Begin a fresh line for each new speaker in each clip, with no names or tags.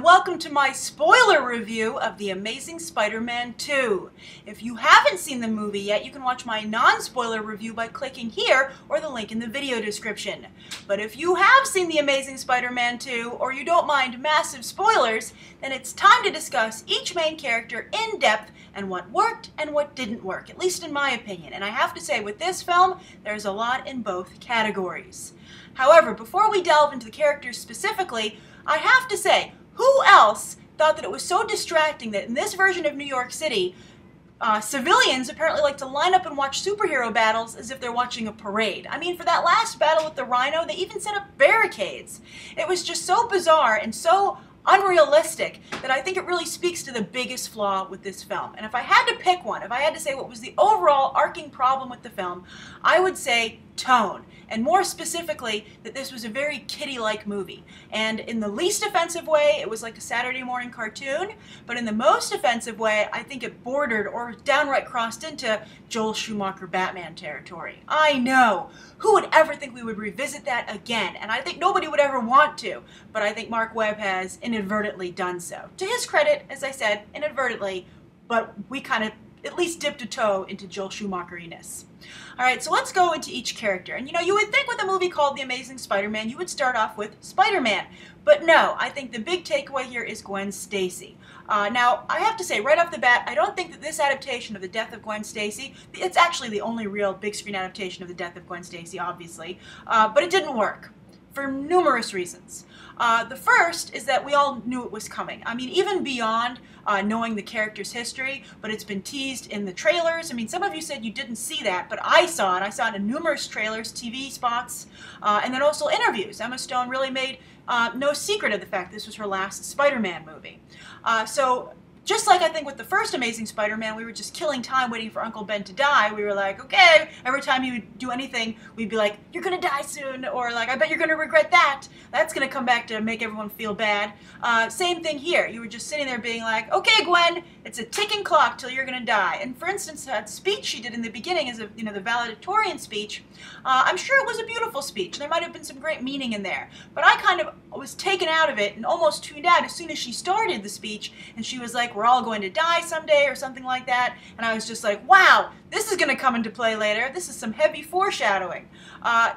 welcome to my spoiler review of The Amazing Spider-Man 2. If you haven't seen the movie yet, you can watch my non-spoiler review by clicking here or the link in the video description. But if you have seen The Amazing Spider-Man 2, or you don't mind massive spoilers, then it's time to discuss each main character in depth and what worked and what didn't work, at least in my opinion. And I have to say, with this film, there's a lot in both categories. However, before we delve into the characters specifically, I have to say, who else thought that it was so distracting that in this version of New York City, civilians apparently like to line up and watch superhero battles as if they're watching a parade? I mean, for that last battle with the Rhino, they even set up barricades. It was just so bizarre and so unrealistic that I think it really speaks to the biggest flaw with this film. And if I had to pick one, if I had to say what was the overall arcing problem with the film, I would say tone. And more specifically, that this was a very kiddie-like movie. And in the least offensive way, it was like a Saturday morning cartoon. But in the most offensive way, I think it bordered or downright crossed into Joel Schumacher Batman territory. I know! Who would ever think we would revisit that again? And I think nobody would ever want to. But I think Mark Webb has inadvertently done so. To his credit, as I said, inadvertently, but we kind of at least dipped a toe into Joel Schumacher-iness. Alright, so let's go into each character. And you would think with a movie called The Amazing Spider-Man, you would start off with Spider-Man. But no, I think the big takeaway here is Gwen Stacy. Now, I have to say, right off the bat, I don't think that this adaptation of The Death of Gwen Stacy, it's actually the only real big screen adaptation of The Death of Gwen Stacy, obviously, but it didn't work for numerous reasons. The first is that we all knew it was coming. I mean, even beyond knowing the character's history, but it's been teased in the trailers. I mean, some of you said you didn't see that, but I saw it. I saw it in numerous trailers, TV spots, and then also interviews. Emma Stone really made no secret of the fact this was her last Spider-Man movie. So just like I think with the first Amazing Spider-Man, we were just killing time waiting for Uncle Ben to die. We were like, okay, every time he would do anything, we'd be like, you're gonna die soon, or like, I bet you're gonna regret that. That's gonna come back to make everyone feel bad. Same thing here. You were just sitting there being like, okay, Gwen, it's a ticking clock till you're gonna die. And for instance, that speech she did in the beginning is the valedictorian speech. I'm sure it was a beautiful speech. There might have been some great meaning in there. But I kind of was taken out of it and almost tuned out as soon as she started the speech, and she was like, we're all going to die someday or something like that. And I was just like, wow, this is going to come into play later. This is some heavy foreshadowing.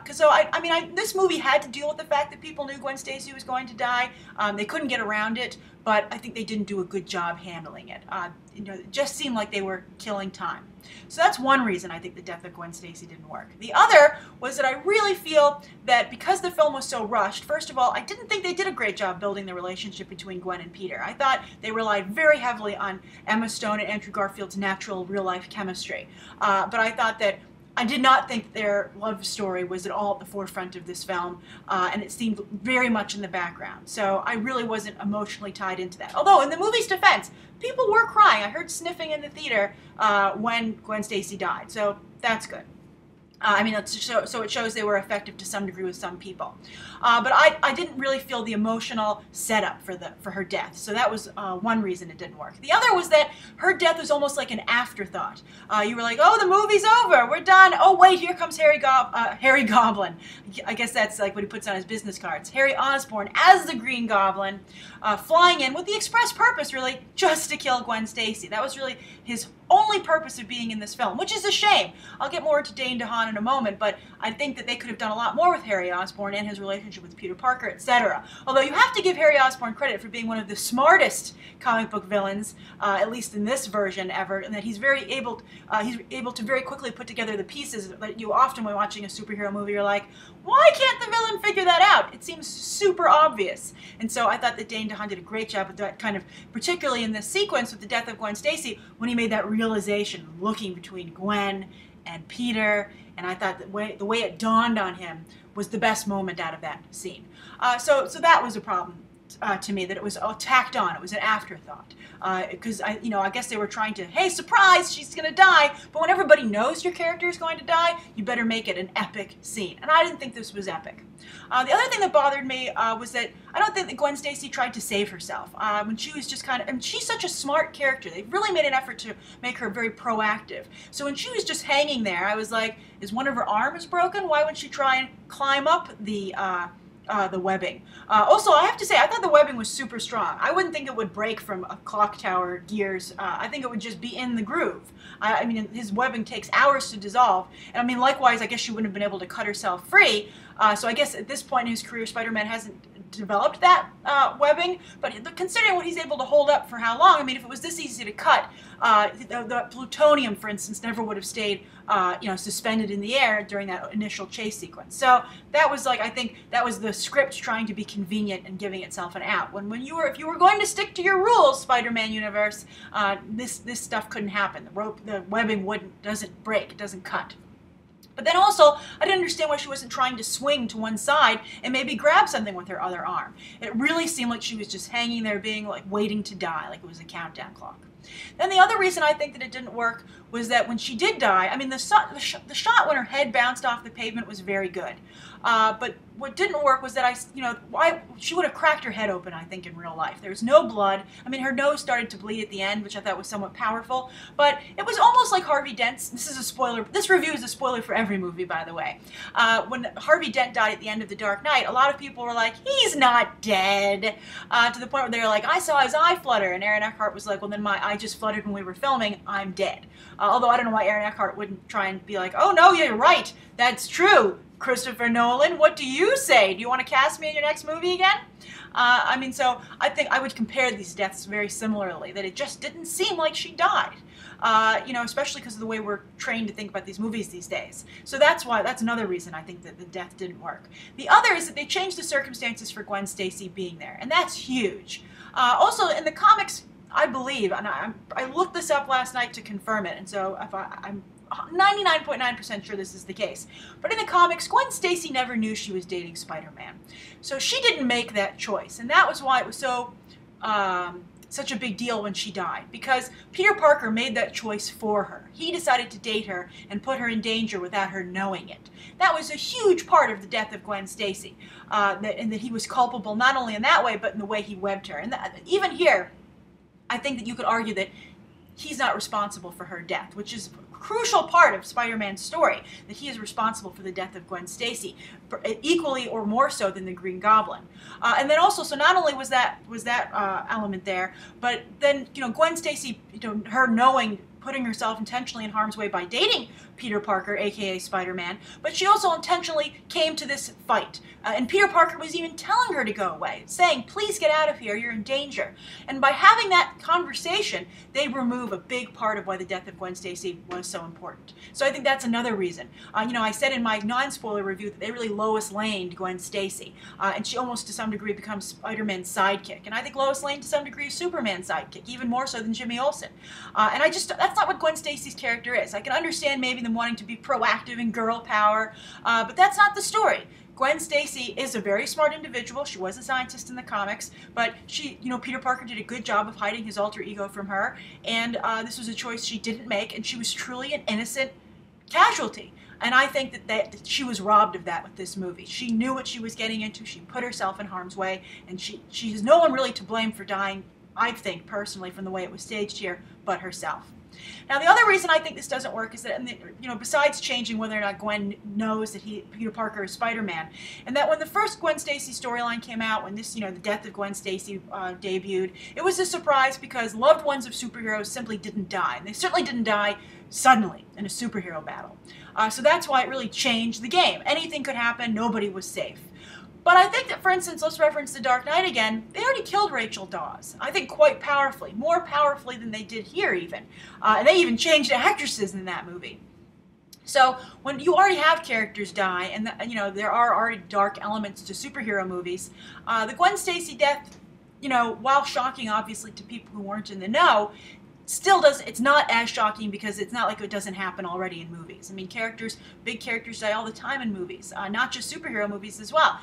This movie had to deal with the fact that people knew Gwen Stacy was going to die. They couldn't get around it, but I think they didn't do a good job handling it. It just seemed like they were killing time. So that's one reason I think The Death of Gwen Stacy didn't work. The other was that I really feel that because the film was so rushed, first of all, I didn't think they did a great job building the relationship between Gwen and Peter. I thought they relied very heavily on Emma Stone and Andrew Garfield's natural real-life chemistry. But I did not think their love story was at all at the forefront of this film, and it seemed very much in the background. So I really wasn't emotionally tied into that. Although, in the movie's defense, people were crying. I heard sniffing in the theater when Gwen Stacy died, so that's good. So it shows they were effective to some degree with some people. But I didn't really feel the emotional setup for her death. So that was one reason it didn't work. The other was that her death was almost like an afterthought. You were like, oh, the movie's over. We're done. Oh, wait, here comes Harry Goblin. I guess that's like what he puts on his business cards. Harry Osborn as the Green Goblin, flying in with the express purpose, really, just to kill Gwen Stacy. That was really his only purpose of being in this film, which is a shame. I'll get more into Dane DeHaan in a moment, but I think that they could have done a lot more with Harry Osborn and his relationship with Peter Parker, etc. Although you have to give Harry Osborn credit for being one of the smartest comic book villains, at least in this version ever, and that he's able to very quickly put together the pieces that you often, when watching a superhero movie, you're like, why can't the villain figure that out? It seems super obvious. And so I thought that Dane DeHaan did a great job with that, kind of, particularly in this sequence with the death of Gwen Stacy, when he made that realization, looking between Gwen and Peter, and I thought that the way it dawned on him was the best moment out of that scene. So that was a problem to me, that it was tacked on. It was an afterthought. Because I guess they were trying to, hey, surprise, she's gonna die. But when everybody knows your character is going to die, you better make it an epic scene. And I didn't think this was epic. The other thing that bothered me was that I don't think that Gwen Stacy tried to save herself. When she was just and she's such a smart character. They really made an effort to make her very proactive. So when she was just hanging there, I was like, is one of her arms broken? Why wouldn't she try and climb up the the webbing. Also, I have to say, I thought the webbing was super strong. I wouldn't think it would break from a clock tower gears. I think it would just be in the groove. I mean, his webbing takes hours to dissolve. And I mean, likewise, I guess she wouldn't have been able to cut herself free. So I guess at this point in his career, Spider-Man hasn't developed that webbing, but considering what he's able to hold up for how long, I mean, if it was this easy to cut, the plutonium, for instance, never would have stayed, suspended in the air during that initial chase sequence. So that was like, I think that was the script trying to be convenient and giving itself an out. If you were going to stick to your rules, Spider-Man universe, this stuff couldn't happen. The webbing doesn't break, it doesn't cut. But then also, I didn't understand why she wasn't trying to swing to one side and maybe grab something with her other arm. It really seemed like she was just hanging there being like waiting to die, like it was a countdown clock. Then the other reason I think that it didn't work was that when she did die, I mean, the shot when her head bounced off the pavement was very good. But what didn't work was that she would have cracked her head open, I think, in real life. There was no blood. I mean, her nose started to bleed at the end, which I thought was somewhat powerful. But it was almost like Harvey Dent's, this is a spoiler, this review is a spoiler for every movie, by the way. When Harvey Dent died at the end of The Dark Knight, a lot of people were like, he's not dead. To the point where they were like, I saw his eye flutter. And Aaron Eckhart was like, well, then my eye just fluttered when we were filming, I'm dead. Although I don't know why Aaron Eckhart wouldn't try and be like, oh no, you're right, that's true. Christopher Nolan, what do you say? Do you want to cast me in your next movie again? I mean, so I think I would compare these deaths very similarly, that it just didn't seem like she died. Especially because of the way we're trained to think about these movies these days. So that's another reason I think that the death didn't work. The other is that they changed the circumstances for Gwen Stacy being there, and that's huge. Also, in the comics, I believe, and I looked this up last night to confirm it, and so I'm 99.9% sure this is the case. But in the comics, Gwen Stacy never knew she was dating Spider-Man. So she didn't make that choice, and that was why it was so such a big deal when she died, because Peter Parker made that choice for her. He decided to date her and put her in danger without her knowing it. That was a huge part of the death of Gwen Stacy, and that he was culpable not only in that way, but in the way he webbed her. And even here, I think that you could argue that he's not responsible for her death, which is a crucial part of Spider-Man's story, that he is responsible for the death of Gwen Stacy, equally or more so than the Green Goblin. And then also, so not only was that element there, but then, Gwen Stacy, her knowing, putting herself intentionally in harm's way by dating Peter Parker, aka Spider-Man, but she also intentionally came to this fight. And Peter Parker was even telling her to go away, saying, please get out of here, you're in danger. And by having that conversation, they remove a big part of why the death of Gwen Stacy was so important. So I think that's another reason. I said in my non-spoiler review that they really Lois Laned Gwen Stacy, and she almost to some degree becomes Spider-Man's sidekick. And I think Lois Lane to some degree is Superman's sidekick, even more so than Jimmy Olsen. And that's not what Gwen Stacy's character is. I can understand maybe them wanting to be proactive and girl power, but that's not the story. Gwen Stacy is a very smart individual. She was a scientist in the comics, but Peter Parker did a good job of hiding his alter ego from her, and this was a choice she didn't make, and she was truly an innocent casualty. And I think that she was robbed of that with this movie. She knew what she was getting into. She put herself in harm's way, and she has no one really to blame for dying, I think, personally, from the way it was staged here, but herself. Now, the other reason I think this doesn't work is that, besides changing whether or not Gwen knows that Peter Parker is Spider-Man, and that when the first Gwen Stacy storyline came out, when this, the death of Gwen Stacy debuted, it was a surprise because loved ones of superheroes simply didn't die. And they certainly didn't die suddenly in a superhero battle. So that's why it really changed the game. Anything could happen. Nobody was safe. But I think that, for instance, let's reference The Dark Knight again, they already killed Rachel Dawes. I think quite powerfully, more powerfully than they did here even. And they even changed actresses in that movie. So when you already have characters die, and there are already dark elements to superhero movies, the Gwen Stacy death, while shocking obviously to people who weren't in the know, it's not as shocking because it's not like it doesn't happen already in movies. I mean, big characters die all the time in movies, not just superhero movies as well.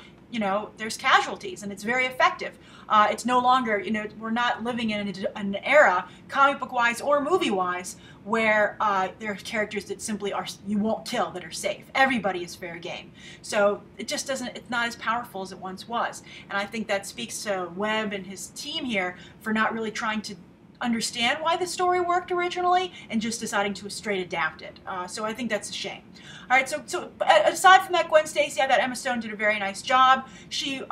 There's casualties, and it's very effective. It's no longer, we're not living in an era, comic book-wise or movie-wise, where there are characters that simply you won't kill, that are safe. Everybody is fair game. So it's not as powerful as it once was. And I think that speaks to Webb and his team here for not really trying to understand why the story worked originally and just deciding to straight adapt it. So I think that's a shame. All right, so aside from that, Gwen Stacy, I thought Emma Stone did a very nice job. She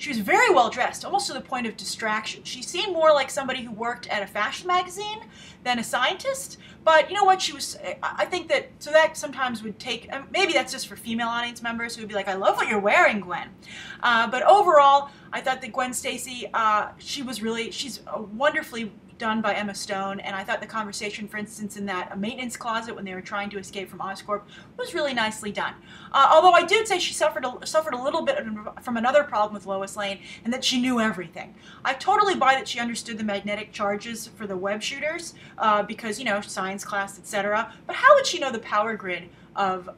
was very well dressed, almost to the point of distraction. She seemed more like somebody who worked at a fashion magazine than a scientist. But you know what? I think that, so that sometimes would take, maybe that's just for female audience members who would be like, I love what you're wearing, Gwen. But overall, I thought that Gwen Stacy, she's wonderfully done by Emma Stone, and I thought the conversation, for instance, in that maintenance closet when they were trying to escape from Oscorp was really nicely done. Although I did say she suffered a little bit from another problem with Lois Lane, and that she knew everything. I totally buy that she understood the magnetic charges for the web shooters, because, you know, science class, etc. But how would she know the power grid of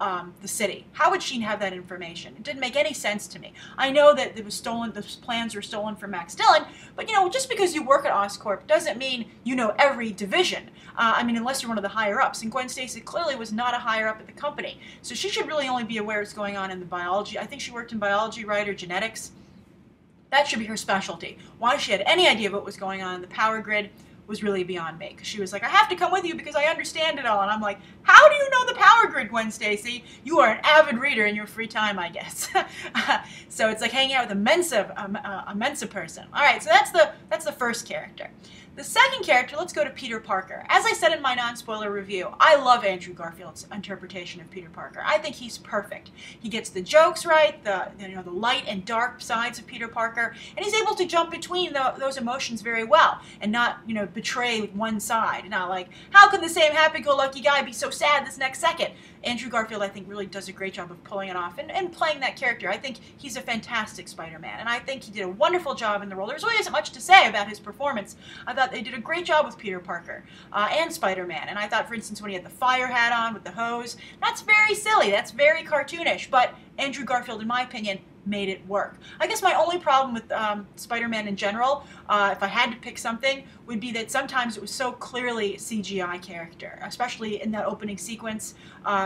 the city? How would she have that information? It didn't make any sense to me. I know that it was stolen, the plans were stolen from Max Dillon, but you know, just because you work at Oscorp doesn't mean you know every division. I mean, unless you're one of the higher ups, and Gwen Stacy clearly was not a higher up at the company, so she should really only be aware of what's going on in the biology. I think she worked in biology, right, or genetics. That should be her specialty. Why she had any idea of what was going on in the power grid was really beyond me, because she was like, I have to come with you because I understand it all. And I'm like, how do you know the power grid, Gwen Stacy? You are an avid reader in your free time, I guess. So it's like hanging out with a Mensa person. All right, so that's the first character. The second character, let's go to Peter Parker. As I said in my non-spoiler review, I love Andrew Garfield's interpretation of Peter Parker. I think he's perfect. He gets the jokes right, the light and dark sides of Peter Parker, and he's able to jump between those emotions very well and not, you know, betray one side. Not like, how can the same happy-go-lucky guy be so sad this next second? Andrew Garfield, I think, really does a great job of pulling it off and playing that character. I think he's a fantastic Spider-Man, and I think he did a wonderful job in the role. There really isn't much to say about his performance. I thought they did a great job with Peter Parker and Spider-Man, and I thought, for instance, when he had the fire hat on with the hose, that's very silly, that's very cartoonish, but Andrew Garfield, in my opinion, made it work. I guess my only problem with Spider-Man in general, if I had to pick something, would be that sometimes it was so clearly a CGI character, especially in that opening sequence.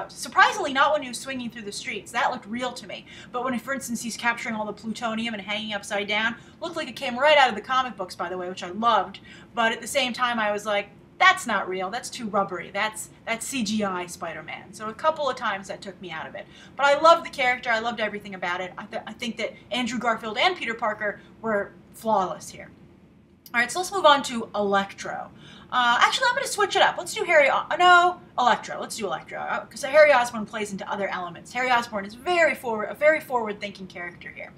Surprisingly, not when he was swinging through the streets. That looked real to me. But when, for instance, he's capturing all the plutonium and hanging upside down, looked like it came right out of the comic books, by the way, which I loved. But at the same time, I was like, that's not real. That's too rubbery. That's CGI Spider-Man. So a couple of times that took me out of it. But I loved the character. I loved everything about it. I think that Andrew Garfield and Peter Parker were flawless here. All right, so let's move on to Electro. Actually, I'm going to switch it up. Let's do Electro. Let's do Electro, because Harry Osborn plays into other elements. Harry Osborn is a very forward-thinking character here,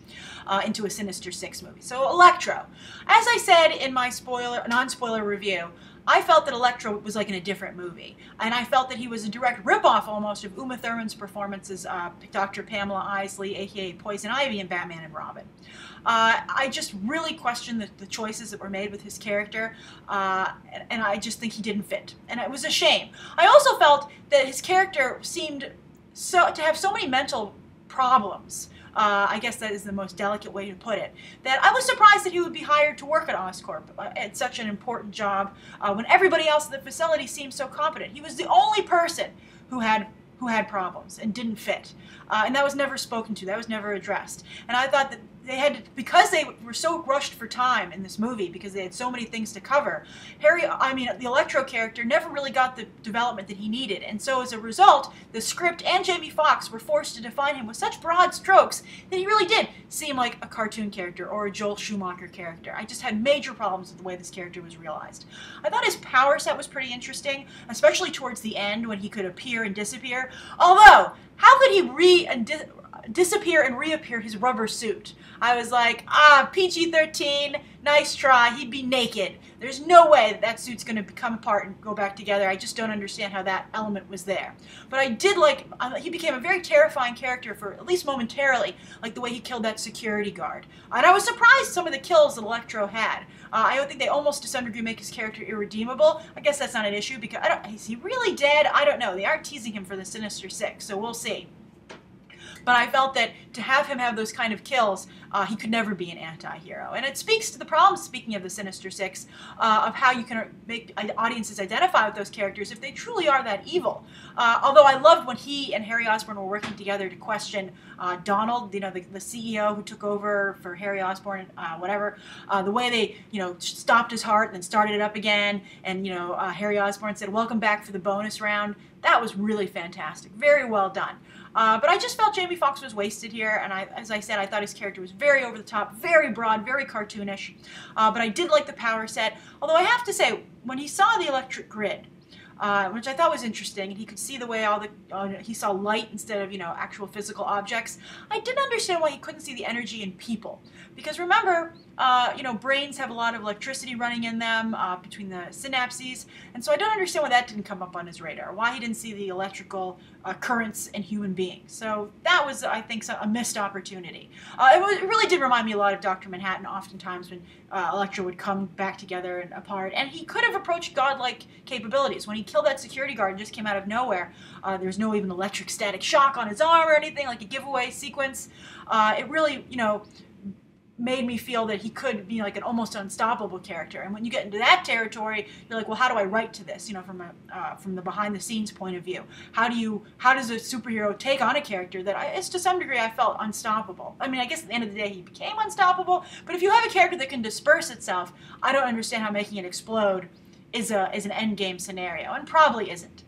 into a Sinister Six movie. So Electro. As I said in my non-spoiler review, I felt that Electro was like in a different movie, and I felt that he was a direct ripoff almost of Uma Thurman's performance as Dr. Pamela Isley, aka Poison Ivy in Batman and Robin. I just really questioned the choices that were made with his character, and I just think he didn't fit, and it was a shame. I also felt that his character seemed to have so many mental problems. I guess that is the most delicate way to put it, that I was surprised that he would be hired to work at Oscorp at such an important job when everybody else at the facility seemed so competent. He was the only person who had problems and didn't fit, and that was never spoken to. That was never addressed. And I thought that they had to, because they were so rushed for time in this movie, because they had so many things to cover, the Electro character never really got the development that he needed. And so as a result, the script and Jamie Foxx were forced to define him with such broad strokes that he really did seem like a cartoon character or a Joel Schumacher character. I just had major problems with the way this character was realized. I thought his power set was pretty interesting, especially towards the end when he could appear and disappear. Although, how could he disappear and reappear his rubber suit? I was like, PG-13, nice try, he'd be naked. There's no way that suit's going to come apart and go back together. I just don't understand how that element was there. But I did like, he became a very terrifying character for, at least momentarily, like the way he killed that security guard. And I was surprised some of the kills that Electro had. I don't think they almost to some degree make his character irredeemable. I guess that's not an issue, because is he really dead? I don't know. They are teasing him for the Sinister Six, so we'll see. But I felt that to have him have those kind of kills, he could never be an anti-hero. And it speaks to the problems, speaking of the Sinister Six, of how you can make audiences identify with those characters if they truly are that evil. Although I loved when he and Harry Osborn were working together to question Donald, the CEO who took over for Harry Osborn, whatever, the way they, stopped his heart and then started it up again, and, Harry Osborn said, "Welcome back for the bonus round." That was really fantastic. Very well done. But I just felt Jamie Foxx was wasted here, and as I said, I thought his character was very over the top, very broad, very cartoonish. But I did like the power set, although I have to say, when he saw the electric grid, which I thought was interesting, and he could see the way he saw light instead of, actual physical objects. I didn't understand why he couldn't see the energy in people. Because remember, brains have a lot of electricity running in them between the synapses, and so I don't understand why that didn't come up on his radar, why he didn't see the electrical currents in human beings. So that was, I think, a missed opportunity. It really did remind me a lot of Dr. Manhattan, oftentimes when Electro would come back together and apart, and he could have approached godlike capabilities. When he killed that security guard and just came out of nowhere, there's no even electric static shock on his arm or anything, like a giveaway sequence. It really, made me feel that he could be like an almost unstoppable character. And when you get into that territory, you're like, well, how do I write to this? From the behind the scenes point of view, how does a superhero take on a character that is to some degree I felt unstoppable? I mean, I guess at the end of the day he became unstoppable, but if you have a character that can disperse itself, I don't understand how making it explode is an end game scenario, and probably isn't.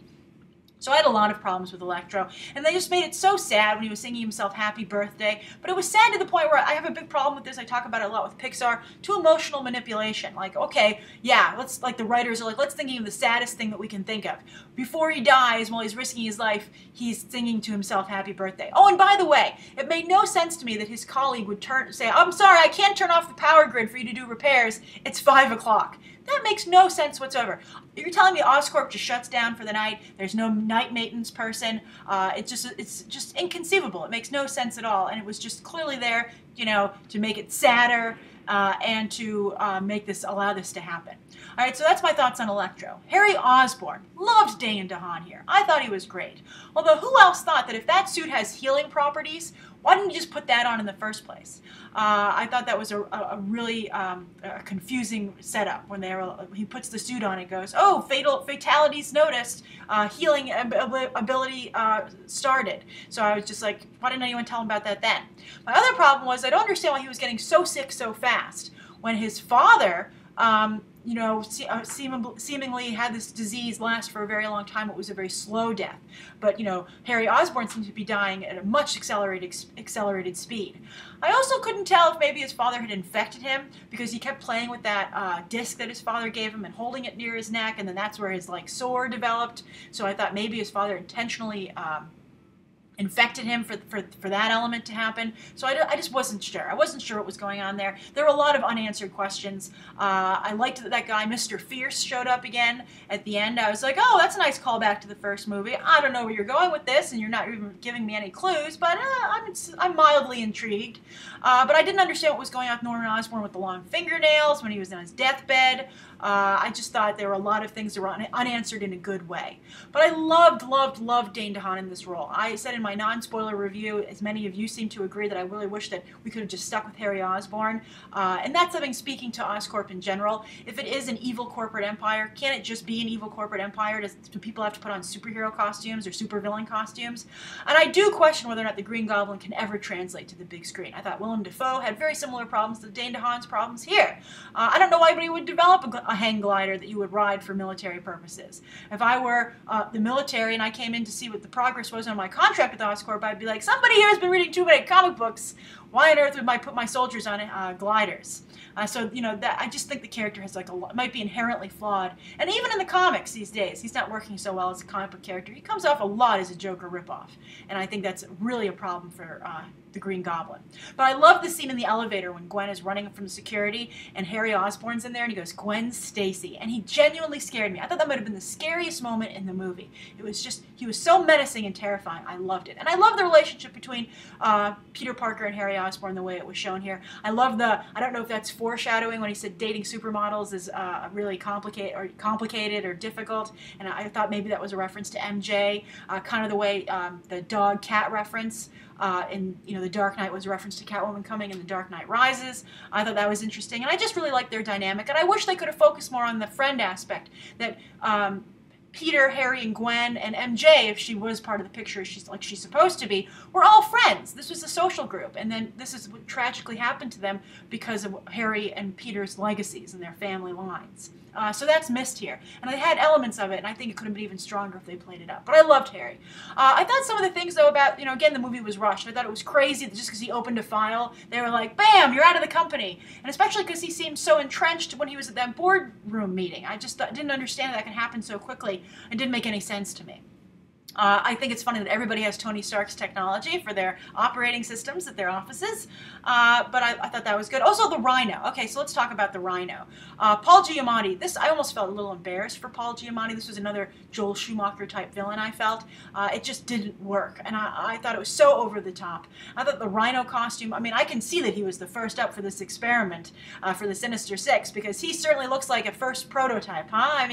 So I had a lot of problems with Electro, and they just made it so sad when he was singing himself happy birthday. But it was sad to the point where I have a big problem with this. I talk about it a lot with Pixar, to emotional manipulation. Like, okay, yeah, the writers are like, let's think of the saddest thing that we can think of. Before he dies, while he's risking his life, he's singing to himself happy birthday. Oh, and by the way, it made no sense to me that his colleague would say, "I'm sorry, I can't turn off the power grid for you to do repairs. It's 5 o'clock. That makes no sense whatsoever. You're telling me Oscorp just shuts down for the night? There's no night maintenance person? It's just inconceivable. It makes no sense at all. And it was just clearly there, to make it sadder and to allow this to happen. All right, so that's my thoughts on Electro. Harry Osborn. Loved Dane DeHaan here. I thought he was great. Although who else thought that if that suit has healing properties, why didn't you just put that on in the first place? I thought that was a really confusing setup when he puts the suit on and goes, "Oh, fatalities noticed, healing ability started." So I was just like, why didn't anyone tell him about that then? My other problem was I don't understand why he was getting so sick so fast when his father seemingly had this disease last for a very long time. It was a very slow death. But, Harry Osborn seemed to be dying at a much accelerated speed. I also couldn't tell if maybe his father had infected him because he kept playing with that disc that his father gave him and holding it near his neck, and then that's where his, sore developed. So I thought maybe his father intentionally infected him for that element to happen. So I just wasn't sure. I wasn't sure what was going on there. There were a lot of unanswered questions. I liked that guy, Mr. Fierce, showed up again at the end. I was like, oh, that's a nice callback to the first movie. I don't know where you're going with this, and you're not even giving me any clues, but I'm mildly intrigued. But I didn't understand what was going on with Norman Osborn with the long fingernails when he was on his deathbed. I just thought there were a lot of things that were unanswered in a good way. But I loved Dane DeHaan in this role. I said in my non-spoiler review, as many of you seem to agree, that I really wish that we could have just stuck with Harry Osborn. And that's something speaking to Oscorp in general. If it is an evil corporate empire, can it just be an evil corporate empire? Do people have to put on superhero costumes or supervillain costumes? And I do question whether or not the Green Goblin can ever translate to the big screen. I thought Willem Dafoe had very similar problems to Dane DeHaan's problems here. I don't know why anybody would develop a hang glider that you would ride for military purposes. If I were the military and I came in to see what the progress was on my contract with Oscorp, I'd be like, somebody here has been reading too many comic books. Why on earth would I put my soldiers on gliders? That I just think the character has might be inherently flawed. And even in the comics these days, he's not working so well as a comic book character. He comes off a lot as a Joker ripoff. And I think that's really a problem for the Green Goblin. But I love the scene in the elevator when Gwen is running from security and Harry Osborn's in there and he goes, "Gwen Stacy." And he genuinely scared me. I thought that might have been the scariest moment in the movie. It was just, he was so menacing and terrifying. I loved it. And I love the relationship between Peter Parker and Harry Osborn the way it was shown here. I love I don't know if that's foreshadowing when he said dating supermodels is really complicated or difficult, and I thought maybe that was a reference to MJ, kind of the way the dog-cat reference in The Dark Knight was a reference to Catwoman coming in The Dark Knight Rises. I thought that was interesting, and I just really liked their dynamic, and I wish they could have focused more on the friend aspect, that Peter, Harry, and Gwen, and MJ, if she was part of the picture like she's supposed to be, were all friends. This was a social group, and then this is what tragically happened to them because of Harry and Peter's legacies and their family lines. So that's missed here. And they had elements of it, and I think it could have been even stronger if they played it up. But I loved Harry. I thought some of the things, though, about, again, the movie was rushed. I thought it was crazy that just because he opened a file, they were like, bam, you're out of the company. And especially because he seemed so entrenched when he was at that boardroom meeting. I just didn't understand that can happen so quickly. It didn't make any sense to me. I think it's funny that everybody has Tony Stark's technology for their operating systems at their offices, but I thought that was good. Also, the Rhino. Okay, so let's talk about the Rhino. Paul Giamatti. I almost felt a little embarrassed for Paul Giamatti. This was another Joel Schumacher type villain, I felt. It just didn't work, and I thought it was so over the top. I thought the Rhino costume, I can see that he was the first up for this experiment for the Sinister Six, because he certainly looks like a first prototype, huh?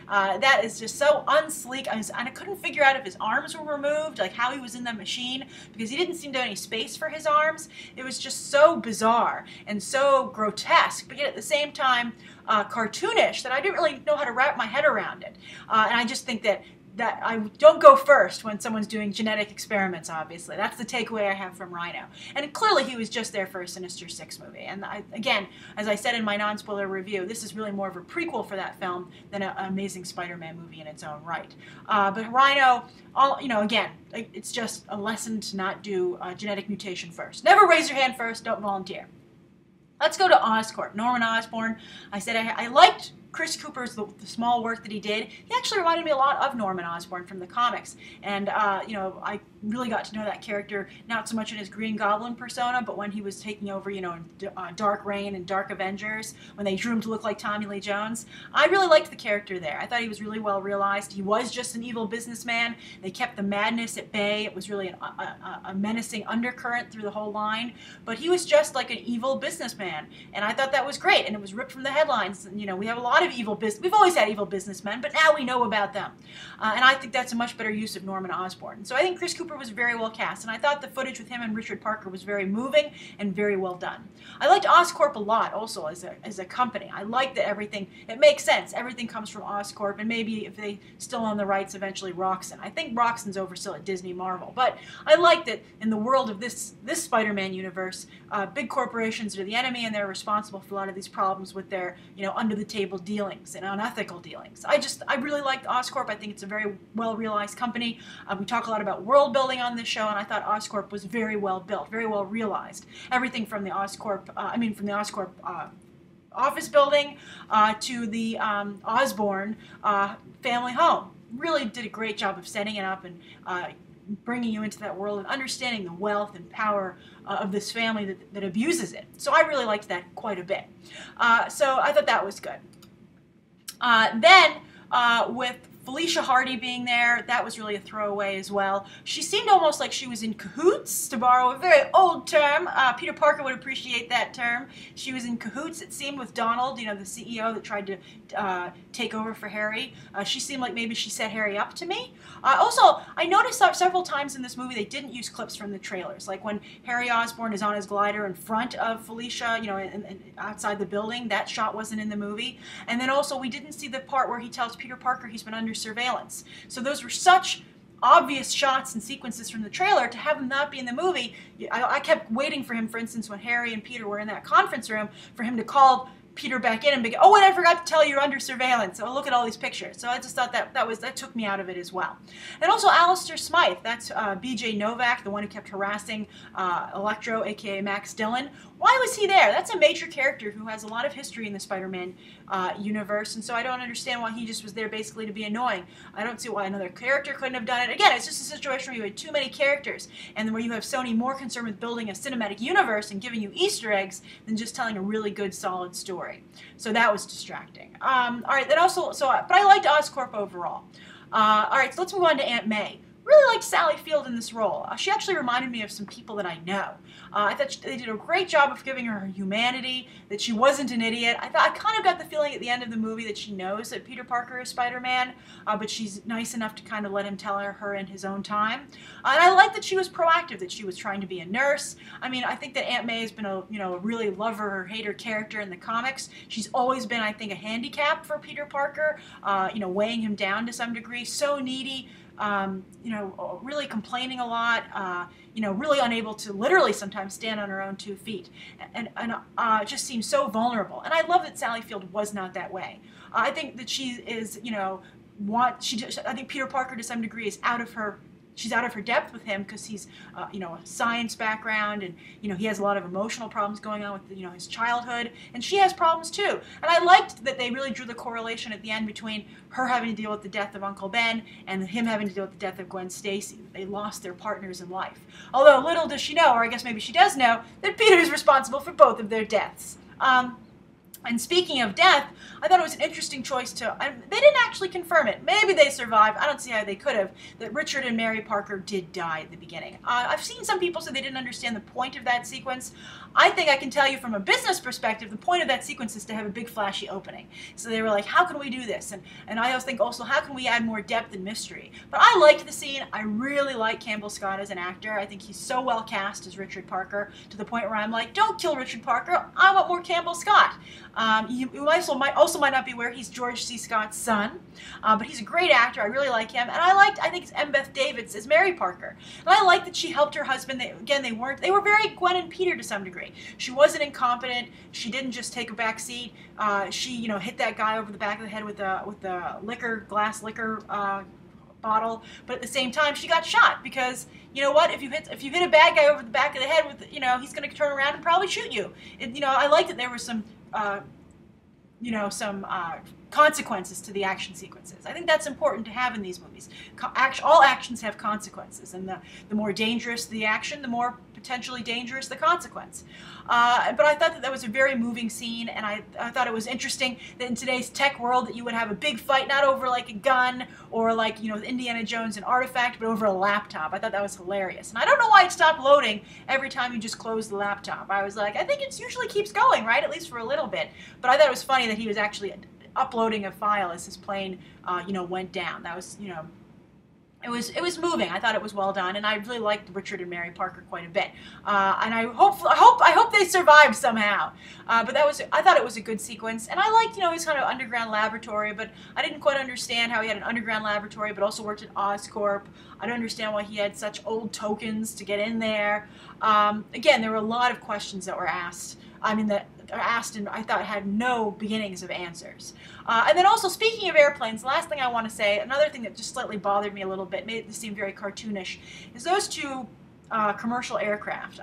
That is just so unsleek, and I couldn't figure out if his arms were removed, like how he was in the machine, because he didn't seem to have any space for his arms. It was just so bizarre and so grotesque, but yet at the same time cartoonish, that I didn't really know how to wrap my head around it. And I just think that I don't go first when someone's doing genetic experiments, obviously. That's the takeaway I have from Rhino. And clearly he was just there for a Sinister Six movie. And again, as I said in my non-spoiler review, this is really more of a prequel for that film than an Amazing Spider-Man movie in its own right. But Rhino, again, it's just a lesson to not do genetic mutation first. Never raise your hand first, don't volunteer. Let's go to Oscorp. Norman Osborn. I said I liked Chris Cooper's the small work that he did. He actually reminded me a lot of Norman Osborn from the comics. And, I really got to know that character, not so much in his Green Goblin persona, but when he was taking over, in Dark Reign and Dark Avengers, when they drew him to look like Tommy Lee Jones. I really liked the character there. I thought he was really well realized. He was just an evil businessman. They kept the madness at bay. It was really a menacing undercurrent through the whole line. But he was just like an evil businessman. And I thought that was great. And it was ripped from the headlines. And, we have a lot of evil business. We've always had evil businessmen, but now we know about them. And I think that's a much better use of Norman Osborn. So I think Chris Cooper was very well cast, and I thought the footage with him and Richard Parker was very moving and very well done. I liked Oscorp a lot also as a company. I liked that it makes sense. Everything comes from Oscorp, and maybe if they still own the rights, eventually Roxxon. I think Roxxon's over still at Disney Marvel, but I like that in the world of this Spider-Man universe, big corporations are the enemy, and they're responsible for a lot of these problems with their, under-the-table dealings and unethical dealings. I really liked Oscorp. I think it's a very well-realized company. We talk a lot about world building on this show, and I thought Oscorp was very well built, very well realized. Everything from the Oscorp, office building to the Osborn family home. Really did a great job of setting it up and bringing you into that world and understanding the wealth and power of this family that abuses it. So I really liked that quite a bit. So I thought that was good. Then with Felicia Hardy being there, that was really a throwaway as well. She seemed almost like she was in cahoots, to borrow a very old term. Peter Parker would appreciate that term. She was in cahoots, it seemed, with Donald, the CEO that tried to take over for Harry. She seemed like maybe she set Harry up to me. Also, I noticed several times in this movie they didn't use clips from the trailers. Like when Harry Osborn is on his glider in front of Felicia, and outside the building, that shot wasn't in the movie. And then also we didn't see the part where he tells Peter Parker he's been under surveillance. So those were such obvious shots and sequences from the trailer. To have them not be in the movie, I kept waiting for him, for instance, when Harry and Peter were in that conference room, for him to call Peter back in and be, oh, and I forgot to tell you you're under surveillance. So look at all these pictures. So I just thought that took me out of it as well. And also Alistair Smythe, that's BJ Novak, the one who kept harassing Electro, aka Max Dillon. Why was he there? That's a major character who has a lot of history in the Spider-Man universe, and so I don't understand why he just was there basically to be annoying. I don't see why another character couldn't have done it. Again, it's just a situation where you had too many characters, and where you have Sony more concerned with building a cinematic universe and giving you Easter eggs than just telling a really good, solid story. So that was distracting. All right, then also, but I liked Oscorp overall. All right, so let's move on to Aunt May. really liked Sally Field in this role. She actually reminded me of some people that I know. I thought they did a great job of giving her humanity, that she wasn't an idiot. I kind of got the feeling at the end of the movie that she knows that Peter Parker is Spider-Man, but she's nice enough to kind of let him tell her in his own time. And I like that she was proactive, that she was trying to be a nurse. I mean, I think that Aunt May has been a really lover or hater character in the comics. She's always been, I think, a handicap for Peter Parker, weighing him down to some degree. So needy. Really complaining a lot, really unable to literally sometimes stand on her own 2 feet, and just seems so vulnerable. And I love that Sally Field was not that way. I think that she is, I think Peter Parker to some degree is she's out of her depth with him because he's, a science background, and, he has a lot of emotional problems going on with, his childhood, and she has problems too. And I liked that they really drew the correlation at the end between her having to deal with the death of Uncle Ben and him having to deal with the death of Gwen Stacy. They lost their partners in life. Although little does she know, or I guess maybe she does know, that Peter is responsible for both of their deaths. And speaking of death, I thought it was an interesting choice they didn't actually confirm it. Maybe they survived. I don't see how they could have. That Richard and Mary Parker did die at the beginning. I've seen some people say they didn't understand the point of that sequence. I think I can tell you from a business perspective, the point of that sequence is to have a big flashy opening. So they were like, how can we do this? And I always think also, how can we add more depth and mystery? But I liked the scene. I really like Campbell Scott as an actor. I think he's so well cast as Richard Parker, to the point where I'm like, don't kill Richard Parker. I want more Campbell Scott. You also might not be aware he's George C. Scott's son, but he's a great actor. I really like him, and I think it's M. Beth Davids as Mary Parker. And I like that she helped her husband. They were very Gwen and Peter to some degree. She wasn't incompetent. She didn't just take a back seat. She hit that guy over the back of the head with the glass liquor bottle, but at the same time she got shot because you know what? If you hit a bad guy over the back of the head with he's going to turn around and probably shoot you. I like that there was some consequences to the action sequences. I think that's important to have in these movies. All actions have consequences, and the more dangerous the action, the more potentially dangerous the consequence. But I thought that was a very moving scene, and I thought it was interesting that in today's tech world that you would have a big fight not over like a gun or like Indiana Jones and Artifact, but over a laptop. I thought that was hilarious, and I don't know why it stopped loading every time you just closed the laptop. I was like, I think it usually keeps going, right? At least for a little bit. But I thought it was funny that he was actually uploading a file as his plane, went down. That was, it was moving. I thought it was well done, and I really liked Richard and Mary Parker quite a bit. And I hope they survived somehow. But I thought it was a good sequence, and I liked, his kind of underground laboratory. But I didn't quite understand how he had an underground laboratory, but also worked at Oscorp. I don't understand why he had such old tokens to get in there. Again, there were a lot of questions that were asked. That are asked and I thought had no beginnings of answers. And then also, speaking of airplanes, the last thing I want to say, another thing that just slightly bothered me a little bit, made it seem very cartoonish, is those two commercial aircraft.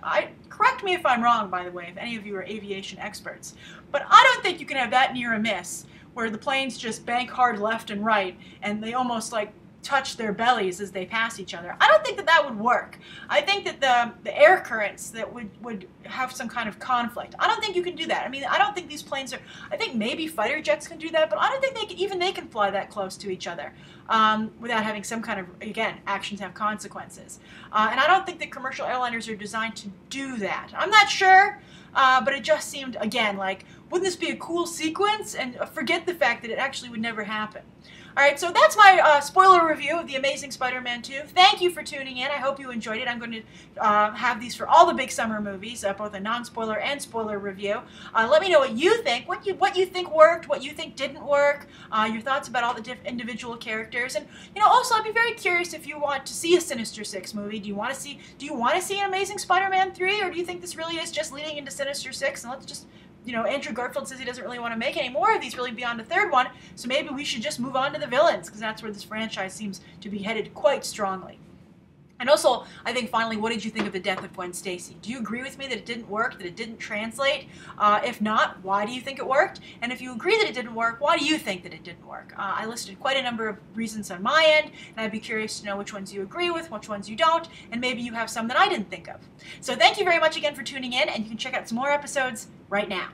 Correct me if I'm wrong, by the way, if any of you are aviation experts, but I don't think you can have that near a miss, where the planes just bank hard left and right, and they almost like touch their bellies as they pass each other. I don't think that would work. I think that the air currents that would have some kind of conflict. I don't think you can do that. I don't think these planes are, I think maybe fighter jets can do that, but I don't think they can fly that close to each other without having some kind of, again, actions have consequences. And I don't think that commercial airliners are designed to do that. I'm not sure, but it just seemed, again, like, wouldn't this be a cool sequence? And forget the fact that it actually would never happen. Alright, so that's my spoiler review of The Amazing Spider-Man 2. Thank you for tuning in. I hope you enjoyed it. I'm going to have these for all the big summer movies, both a non-spoiler and spoiler review. Let me know what you think, what you think worked, what you think didn't work, your thoughts about all the individual characters. And also I'd be very curious if you want to see a Sinister Six movie. Do you want to see an Amazing Spider-Man 3, or do you think this really is just leading into Sinister Six, and let's just Andrew Garfield says he doesn't really want to make any more of these really beyond the third one, so maybe we should just move on to the villains, because that's where this franchise seems to be headed quite strongly. And also, I think finally, what did you think of the death of Gwen Stacy? Do you agree with me that it didn't work, that it didn't translate? If not, why do you think it worked? And if you agree that it didn't work, why do you think that it didn't work? I listed quite a number of reasons on my end, and I'd be curious to know which ones you agree with, which ones you don't, and maybe you have some that I didn't think of. So thank you very much again for tuning in, and you can check out some more episodes right now.